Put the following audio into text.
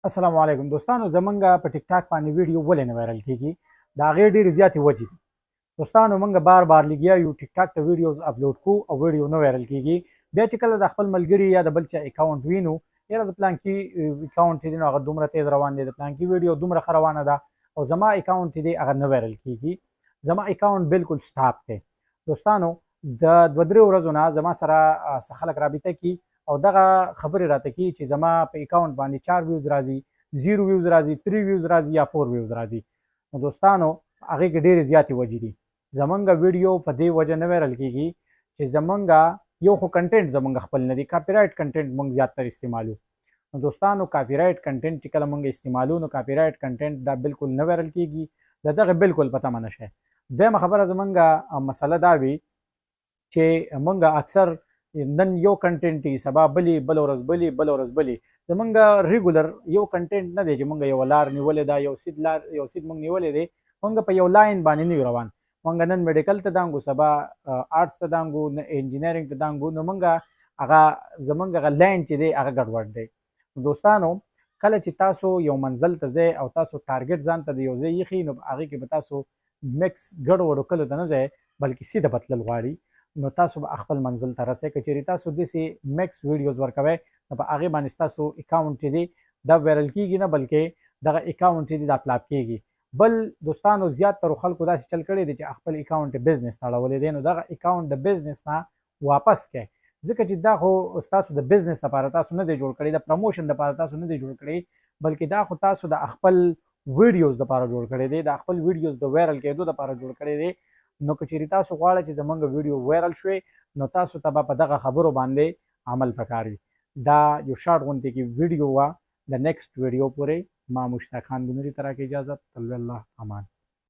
السلام علیکم دوستانو، زمونږ په ټیک ټاک باندې ویډیو ولې نه وایرل کیږي؟ د هغې ډېرې زیاتې وجې دي. دوستانو، موږ بار بار لګیا یو ټیک ټاک ته ویډیوز اپلوډ کوو او ویډیو نه وایرل کیږي. بیا چې کله د خپل ملګري یا د بل چا اکاونټ وینو، یاره د پلانکي اکاونټ چې دی نو هغه دومره تیز روان دی، د پلانکي ویډیو دومره ښه روانه ده، او زما اکاونټ چې دی هغه نه وایرل کیږي. زما اکاونټ بالکل سټاپ دی. دوستانو، د دوه درې ورځو نه زما سره څه خلک رابطه کی او دغه خبرې راته کوي چې زما په اکاونټ باندې 4 ویوز راځي، 0 ویوز راځي، 3 ویوز راځي یا 4 ویوز راځي. نو دوستانو، هغې کې ډېرې زیاتې وجې دي. زمونږ ویډیو په دې وجه نه وایرل کیږي چې زمونږ یو خو کنټینټ زمونږ خپل نه دی، کاپي رایټ کنټینټ مونږ زیاتره استعمالو. نو دوستانو، کاپي رایټ کنټینټ چې کله مونږ استعمالو نو کاپي رایټ کنټینټ دا بالکل نه وایرل کیږي. د دغه بالکل په تمه نشئ. دویمه خبره زمونږ مسله دا وي چې مونږ اکثر نن یو کنټینټ وي، سبا بلې، بله ورځ بلې، بله ورځ بلې. زمونږ ریګولر یو کنټینټ نه دی چې مونږ یو لار نیولې ده، یو سید مونږ نیولې دی. مونږ په یو لاین باندې نه یو روان. مونږ نن میډیکل ته دانګو، سبا آرټس ته دانګو، انجینرینګ ته دانګو. نو مونږ هغه زمونږ هغه لاین چې دی هغه ګډوډ دی. دوستانو، کله چې تاسو یو منزل ته ځئ او تاسو ټارګټ ځان ته د یو ځای ایښي، نو په هغې کې به تاسو مکس ګډوډو کلو ته نه ځئ، بلکې سیده به تلل غواړي. نو تاسو به خپل منزل ته رسئ. که چېرې تاسو داسې مکس ویډیوز ورکوئ نو په هغې باندې ستاسو اکاونټ چې دی دا وایرل کېږي نه، بلکې دغه اکاونټ چې دی دا فلاپ کېږي. بل دوستانو، زیاترو خلکو داسې چل کړی دی چې خپل اکاونټ یې بزنس ته اړولی دی. نو دغه اکاونټ د بزنس نه واپس کړئ، ځکه چې دا خو ستاسو د بزنس لپاره تاسو نه دی جوړ کړی، د پروموشن لپاره تاسو نه دی جوړ کړی، بلکې دا خو تاسو د خپل ویډیوز لپاره جوړ کړی دی، د خپل ویډیوز د وایرل کېدو لپاره جوړ کړی دی. نو که چېرې تاسو غواړئ چې زمونږ ویډیو وایرل شوی، نو تاسو ته به په دغه خبرو باندې عمل پکار وي. دا یو شارټ غونډې کې ویډیو وه. د نیکسټ ویډیو پورې ما مشتاق خان ګنوري ته راکړئ اجازت. تلوي الله امان.